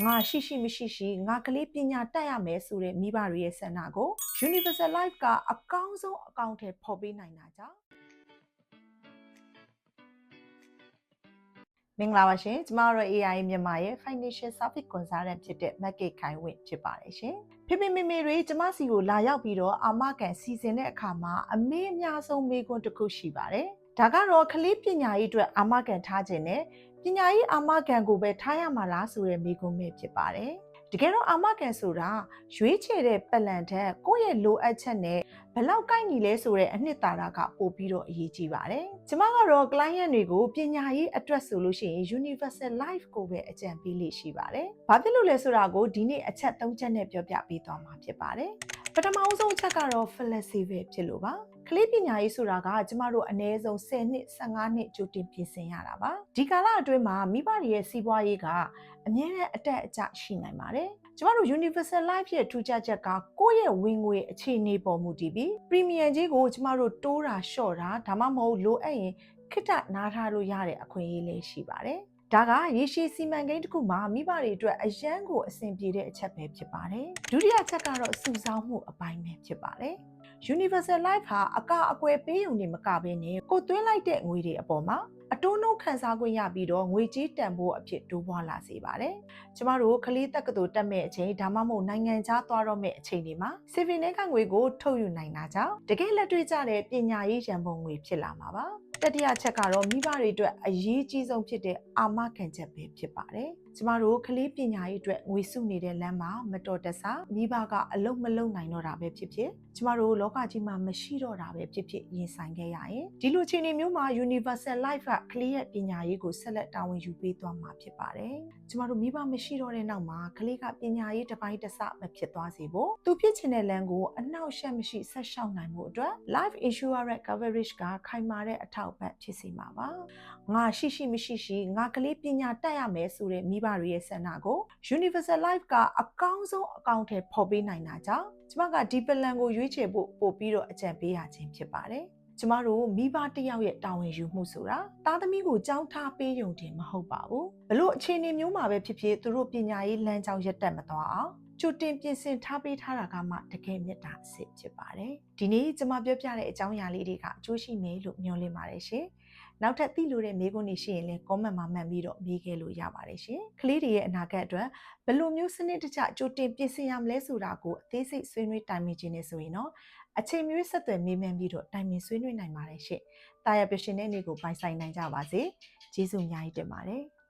ငါရှိရှိမရှိရှိငါကလေးပညာတတ်ရမယ်ဆိုတဲ့မိဘတွေရဲ့ဆန္ဒကို Universal Life ကအကောင်းဆုံးအကောင့်ထဲပေါ်ပေးနိုင်တာကြောင့်မင်္ဂလာပါရှင်ကျမတို့ AI မြန်မာရဲ့ Financial Service Consultant ဖြစ်တဲ့မက်ကေခိုင်ဝင့်ဖြစ်ပါတယ်ရှင်ဖေဖေမေမေတွေကျမစီကိုလာရောက်ပြီးတော့အာမခံစီစဉ်တဲ့အခါမှာအမေအများဆုံးမေးခွန်းတစ်ခုရှိပါတယ်ဒါကတော့ကလေးပညာရေးအတွက်အာမခံထားခြင်းနဲ့ပညာရေးအာမခံကိုပဲထားရမှာလားဆိုတဲ့မေးခွန်းပဲဖြစ်ပါတယ်တကယ်တော့အာမခံဆိုတာရွေးချယ်တဲ့ပလန်ထက်ကိုယ့်ရဲ့လိုအပ်ချက်နဲ့ဘယ်လောက်ကိုက်ညီလဲဆိုတဲ့အနှစ်သာရကပို့ပြီးတော့အရေးကြီးပါတယ်။ကျမကတော့ client တွေကိုပညာရေးအတွက်ဆိုလို့ရှိရင် Universal Life ကိုပဲအကြံပေးလို့ရှိပါတယ်။ဘာဖြစ်လို့လဲဆိုတာကိုဒီနေ့အချက်၃ချက်နဲ့ပြောပြပေးသွားမှာဖြစ်ပါတယ်။ပထမအဆုံးအချက်ကတော့ flexible ဖြစ်လို့ပါ။ကလေးပညာရေးဆိုတာကကျမတို့အနည်းဆုံး10နှစ်15နှစ်ကြိုတင်ပြင်ဆင်ရတာပါဒီကာလအတွင်းမှာမိဘတွေရဲ့စီးပွားရေးကအမြဲတမ်းအတက်အကျရှိနိုင်ပါတယ်ကျမတို့ Universal Life ရဲ့ထူးခြားချက်ကကိုယ့်ရဲ့ဝင်ငွေအခြေအနေပေါ်မူတည်ပြီး Premium ကြီးကိုကျမတို့တိုးတာလျှော့တာဒါမှမဟုတ်လိုအပ်ရင်ခက်တာနားထားလို့ရတဲ့အခွင့်အရေးလေးရှိပါတယ်ဒါကရေရှည်စီမံကိန်းတစ်ခုမှာမိဘတွေအတွက်အရန်ကိုအဆင်ပြေတဲ့အချက်ပဲဖြစ်ပါတယ်ဒုတိယချက်ကတော့စုဆောင်းမှုအပိုင်းပဲဖြစ်ပါတယ်Universal Life ဟာအကအကွယ်ပေးုံနေမကဘဲနဲ့ကိုသွင်းလိုက်တဲ့ငွေတွေအပေါ်မှာအတိုးနှုတ်ခန်းစားခွင့်ရပြီးတော့ငွေကြေးတန်ဖိုးအဖြစ်တိုးပွားလာစေပါတယ်။ကျမတို့ကလေးတက္ကသိုလ်တက်မဲ့အချိန်ဒါမှမဟုတ်နိုင်ငံခြားသွားတော့မဲ့အချိန်တွေမှာ saving နဲ့ကငွေကိုထုတ်ယူနိုင်တာကြောင့်တကယ်လက်တွေ့ကျတဲ့ပညာရေးရန်ပုံငွေဖြစ်လာမှာပါ။တတိယချက်ကတော့မိဘတွေအတွက်အရေးကြီးဆုံးဖြစ်တဲ့အာမခံချက်ပဲဖြစ်ပါတယ်။ကျမတို့ကလေးပညာရေးအတွက်ငွေစုနေတဲ့လမ်းမှာမတော်တဆမိဘကအလုံးမလုံးနိုင်တော့တာပဲဖြစ်ဖြစ်ကျမတို့လောကကြီးမှာမရှိတော့တာပဲဖြစ်ဖြစ်ရင်ဆိုင်ခဲ့ရရင်ဒီလိုအခြေအနေမျိုးမှာ Universal Life ကကလေးရဲ့ပညာရေးကိုဆက်လက်တာဝန်ယူပေးသွားမှာဖြစ်ပါတယ်။ကျမတို့မိဘမရှိတော့တဲ့နောက်မှာကလေးကပညာရေးတစ်ပိုင်းတစ်စမဖြစ်သွားစေဖို့သူဖြစ်ချင်တဲ့လမ်းကိုအနှောက်အယှက်မရှိဆက်ရှောက်နိုင်ဖို့အတွက် Life Insurance Coverage ကခိုင်မာတဲ့အထောက်အပံ့ဖြစ်စေမှာပါ။ငါရှိရှိမရှိရှိငါကလေးပညာတတ်ရမယ်ဆိုတဲ့မိဘတွေရဲ့ဆန္ဒကို Universal Life ကအကောင်းဆုံးအကောင့်ထဲပေါ်ပေးနိုင်တာကြောင့်ကျမကဒီပလန်ကိုရွေးချယ်ဖို့ပို့ပြီးတော့အကြံပေးရခြင်းဖြစ်ပါတယ်။ကျမတို့မိဘတစ်ယောက်ရဲ့တာဝန်ယူမှုဆိုတာသားသမီးကိုကြောင်းထားပေးရုံတင်မဟုတ်ပါဘူး။ဘလို့အခြေအနေမျိုးမှာပဲဖြစ်ဖြစ်သူတို့ပညာရေးလမ်းကြောင်းရက်တက်မသွားအောင်ကြိုတင်ပြင်ဆင်ထားပေးထားတာကမှတကယ်မြတ်တာအစ်ဖြစ်ပါတယ်။ဒီနေ့ကျမပြောပြတဲ့အကြောင်းအရာလေးတွေကအကျိုးရှိမယ်လို့မျှော်လင့်ပါတယ်ရှင်။နောက်ထပ်သိလို့တဲ့မေးခွန်းတွေရှိရင်လည်း comment မှာမှတ်ပြီးတော့မေးခဲ့လို့ရပါတယ်ရှင်။ကလေးတွေရဲ့အနာဂတ်အတွက်ဘယ်လိုမျိုးစနစ်တကျကြိုတင်ပြင်ဆင်ရမလဲဆိုတာကိုအသေးစိတ်ဆွေးနွေးတိုင်ပင်ခြင်းနဲ့ဆိုရင်တော့အချိန်မျိုးဆက်သွယ်မေးမြန်းပြီးတော့တိုင်ပင်ဆွေးနွေးနိုင်ပါတယ်ရှင်။တာယာပရှင်တဲ့နေ့ကိုပိုင်ဆိုင်နိုင်ကြပါစေ။ကျေးဇူးအများကြီးတင်ပါတယ်။